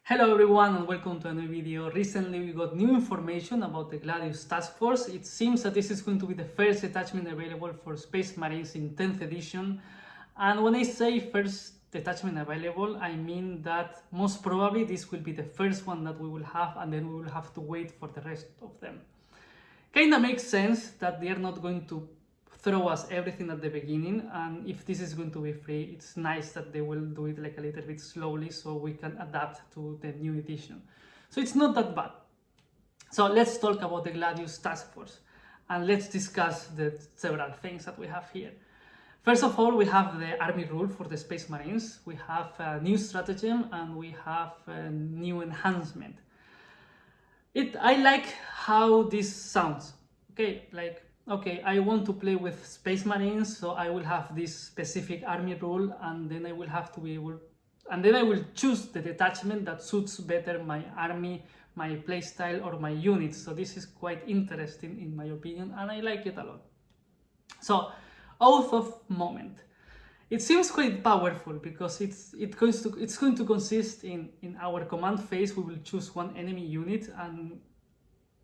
Hello everyone and welcome to a new video. Recently we got new information about the Gladius Task Force. It seems that this is going to be the first detachment available for Space Marines in 10th edition. And when I say first detachment available, I mean that most probably this will be the first one that we will have, and then we will have to wait for the rest of them. Kinda makes sense that they are not going to throw us everything at the beginning, and if this is going to be free, it's nice that they will do it like a little bit slowly so we can adapt to the new edition. So it's not that bad. So let's talk about the Gladius Task Force and let's discuss the several things that we have here. First of all, we have the army rule for the Space Marines, we have a new stratagem, and we have a new enhancement. I like how this sounds. Okay, I want to play with Space Marines, so I will have this specific army rule, and then I will have to be able, and then I will choose the detachment that suits better my army, my playstyle, or my units. So this is quite interesting in my opinion, and I like it a lot. So, Oath of Moment. It seems quite powerful because it's going to consist in our command phase. We will choose one enemy unit, and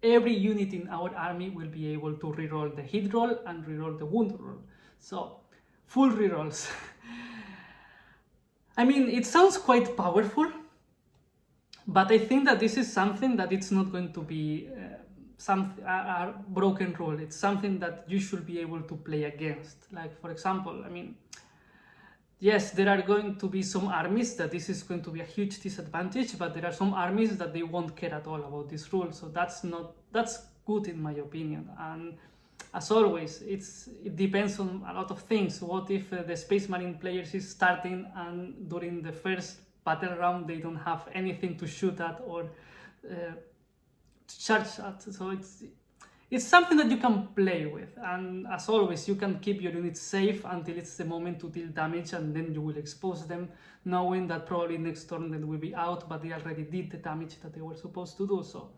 every unit in our army will be able to reroll the hit roll and reroll the wound roll. So, full rerolls. I mean, it sounds quite powerful, but I think that this is something that it's not going to be a broken rule. It's something that you should be able to play against. Like, for example, I mean, yes, there are going to be some armies that this is going to be a huge disadvantage, but there are some armies that they won't care at all about this rule. So that's good in my opinion. And as always, it depends on a lot of things. What if the Space Marine players is starting and during the first battle round they don't have anything to shoot at or to charge at? So it's something that you can play with, and as always, you can keep your units safe until it's the moment to deal damage, and then you will expose them, knowing that probably next turn they will be out, but they already did the damage that they were supposed to do. So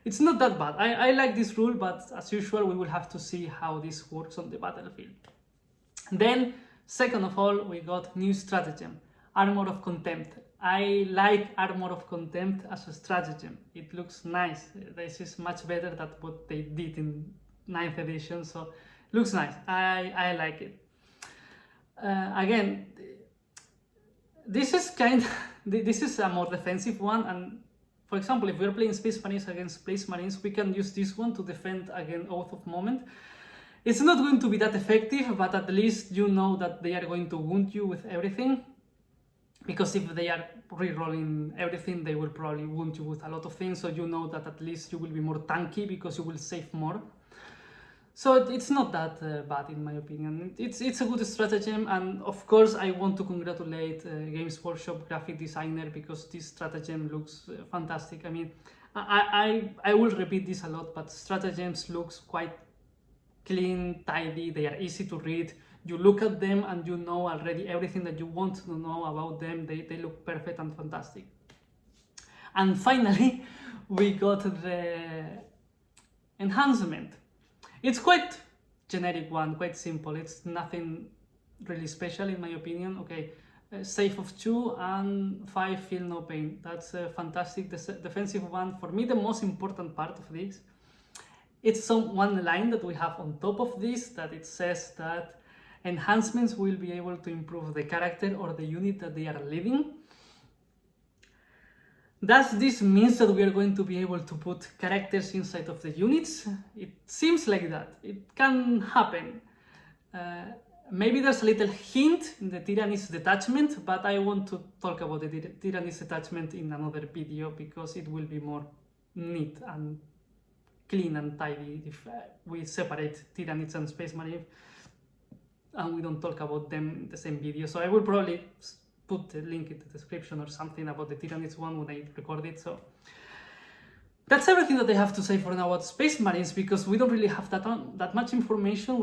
it's not that bad. I like this rule, but as usual, we will have to see how this works on the battlefield. Then, second of all, we got new stratagem, Armour of Contempt. I like Armour of Contempt as a stratagem. It looks nice. This is much better than what they did in 9th edition, so it looks nice. I like it. Again, this is a more defensive one, and for example, if we're playing Space Marines against Space Marines, we can use this one to defend against Oath of Moment. It's not going to be that effective, but at least you know that they are going to wound you with everything. Because if they are re-rolling everything, they will probably wound you with a lot of things, so you know that at least you will be more tanky because you will save more. So it's not that bad in my opinion. It's a good stratagem, and of course I want to congratulate Games Workshop graphic designer because this stratagem looks fantastic. I mean, I will repeat this a lot, but stratagems looks quite clean, tidy, they are easy to read. You look at them and you know already everything that you want to know about them. They look perfect and fantastic. And finally, we got the enhancement. It's quite generic one, quite simple. It's nothing really special in my opinion. Okay, save of 2 and 5 feel no pain. That's a fantastic defensive one. For me, the most important part of this, it's one line that we have on top of this that it says that enhancements will be able to improve the character or the unit that they are leading. Does this mean that we are going to be able to put characters inside of the units? It seems like that. It can happen. Maybe there's a little hint in the Tyranids detachment, but I want to talk about the Tyranids detachment in another video because it will be more neat and clean and tidy if we separate Tyranids and Space Marine and we don't talk about them in the same video. So I will probably put the link in the description or something about the Tyranids one when I record it. So that's everything that I have to say for now about Space Marines, because we don't really have that much information.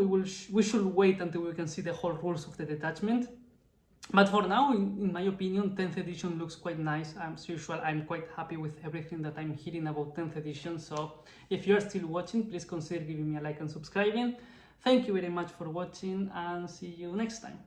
We should wait until we can see the whole rules of the detachment. But for now, in my opinion, 10th edition looks quite nice. As usual, I'm quite happy with everything that I'm hearing about 10th edition. So if you're still watching, please consider giving me a like and subscribing. Thank you very much for watching, and see you next time.